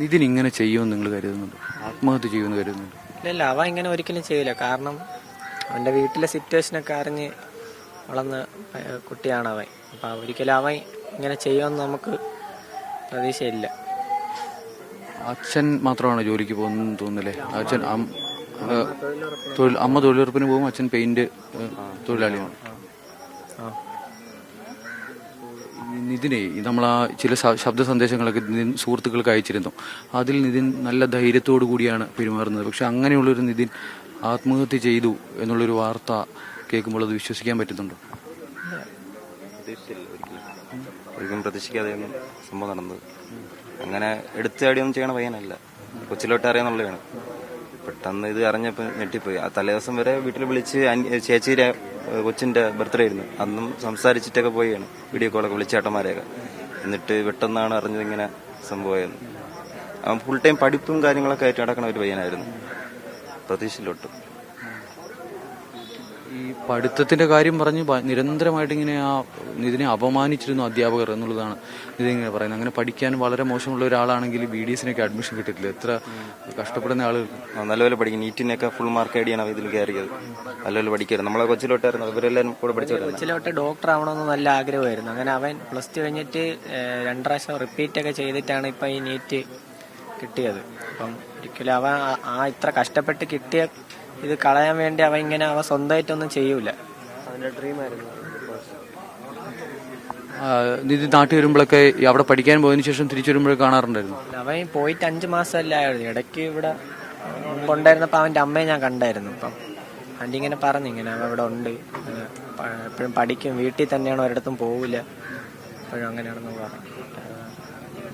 നിതിൻ ഇങ്ങനെ ചെയ്യുമെന്ന് നിങ്ങൾ കരുതുന്നുണ്ട്? ആത്മഹത്യ ചെയ്യുമെന്ന് കരുതുന്നുണ്ട്? ഇല്ല, അവൻ ഇങ്ങനെ ഒരിക്കലും ചെയ്യില്ല. കാരണം അവൻ്റെ വീട്ടിലെ സിറ്റുവേഷനൊക്കെ അറിഞ്ഞ് വളർന്ന കുട്ടിയാണ് അവൻ. അപ്പം ഒരിക്കലും അവൻ ഇങ്ങനെ ചെയ്യുമെന്ന് നമുക്ക് പ്രതീക്ഷയില്ല. അച്ഛൻ മാത്രമാണ് ജോലിക്ക് പോകുന്നതെന്ന് തോന്നുന്നില്ലേ? അച്ഛൻ അമ്മ തൊഴിലുറപ്പിന് പോകും, അച്ഛൻ പെയിന്റ് തൊഴിലാളിയാണ്. നിതിനെ നമ്മൾ ചില ശബ്ദ സന്ദേശങ്ങളൊക്കെ നിതിൻ സുഹൃത്തുക്കൾക്ക് അയച്ചിരുന്നു. അതിൽ നിതിൻ നല്ല ധൈര്യത്തോടു കൂടിയാണ് പെരുമാറുന്നത്. പക്ഷെ അങ്ങനെയുള്ളൊരു നിതിൻ ആത്മഹത്യ ചെയ്തു എന്നുള്ളൊരു വാർത്ത കേൾക്കുമ്പോൾ അത് വിശ്വസിക്കാൻ പറ്റുന്നുണ്ടോ? ഒരിക്കലും പ്രതീക്ഷിക്കാതെയൊന്നും സംഭവം നടന്നത്. അങ്ങനെ എടുത്താടിയൊന്നും ചെയ്യണ പയ്യനല്ല, കൊച്ചിലോട്ട് അറിയാന്നുള്ളതാണ്. പെട്ടെന്ന് ഇത് അറിഞ്ഞപ്പോൾ ഞെട്ടിപ്പോയി. ആ തലേദിവസം വരെ വീട്ടിൽ വിളിച്ച് ചേച്ചിയുടെ കൊച്ചിന്റെ ബർത്ത്ഡേ ആയിരുന്നു, അന്നും സംസാരിച്ചിട്ടൊക്കെ പോയാണ്, വീഡിയോ കോളൊക്കെ വിളിച്ചേട്ടന്മാരെയൊക്കെ. എന്നിട്ട് പെട്ടെന്നാണ് അറിഞ്ഞത് ഇങ്ങനെ സംഭവമായിരുന്നു. അവൻ ഫുൾ ടൈം പഠിപ്പും കാര്യങ്ങളൊക്കെ ആയിട്ട് നടക്കണ ഒരു പയ്യനായിരുന്നു, പ്രതീക്ഷയിലോട്ട്. ഈ പഠിത്തത്തിന്റെ കാര്യം പറഞ്ഞ് നിരന്തരമായിട്ട് ഇങ്ങനെ ഇതിനെ അപമാനിച്ചിരുന്നു അധ്യാപകർ എന്നുള്ളതാണ് ഇതിങ്ങനെ പറയുന്നത്. അങ്ങനെ പഠിക്കാൻ വളരെ മോശമുള്ള ഒരാളാണെങ്കിൽ BDSനൊക്കെ അഡ്മിഷൻ കിട്ടിയിട്ടില്ല. എത്ര കഷ്ടപ്പെടുന്ന ആളുകൾ. നല്ലപോലെ പഠിക്കും, നീറ്റിനൊക്കെ ഫുൾ മാർക്ക് ഐഡിയാണ് ഇതിൽ കയറിയത്. നല്ലപോലെ പഠിക്കായിരുന്നു. നമ്മളെ കൊച്ചിലോട്ടായിരുന്നു, അവരെല്ലാവരും കൂടെ പഠിച്ചവരായിരുന്നു. കൊച്ചിലോട്ട് ഡോക്ടർ ആവണമെന്ന് നല്ല ആഗ്രഹമായിരുന്നു. അങ്ങനെ അവൻ +2 കഴിഞ്ഞിട്ട് 2 പ്രാവശ്യം റിപ്പീറ്റ് ഒക്കെ ചെയ്തിട്ടാണ് ഇപ്പം ഈ നീറ്റ് കിട്ടിയത്. അപ്പം ഒരിക്കലും അവൻ ഇത്ര കഷ്ടപ്പെട്ട് കിട്ടിയ ഇത് കളയാൻ വേണ്ടി അവൻ സ്വന്തമായിട്ടൊന്നും ചെയ്യൂല. അവന്റെ ഡ്രീമായിരുന്നു. നിതിൻ നാട്ടിൽ വരുമ്പോഴൊക്കെ അവിടെ പഠിക്കാൻ പോയതിനു ശേഷം തിരിച്ചു വരുമ്പോഴൊക്കെ കാണാറുണ്ടായിരുന്നു. അവൻ പോയിട്ട് 5 മാസമല്ല ആയിരുന്നു. ഇടയ്ക്ക് ഇവിടെ കൊണ്ടായിരുന്നപ്പോൾ അവന്റെ അമ്മയെ ഞാൻ കണ്ടായിരുന്നു. അപ്പം ആന്റി ഇങ്ങനെ പറഞ്ഞു, ഇങ്ങനെ അവൻ ഇവിടെ ഉണ്ട്, എപ്പോഴും പഠിക്കും, വീട്ടിൽ തന്നെയാണ്, ഒരിടത്തും പോവില്ല, എപ്പോഴും അങ്ങനെയാണെന്ന് പറഞ്ഞു.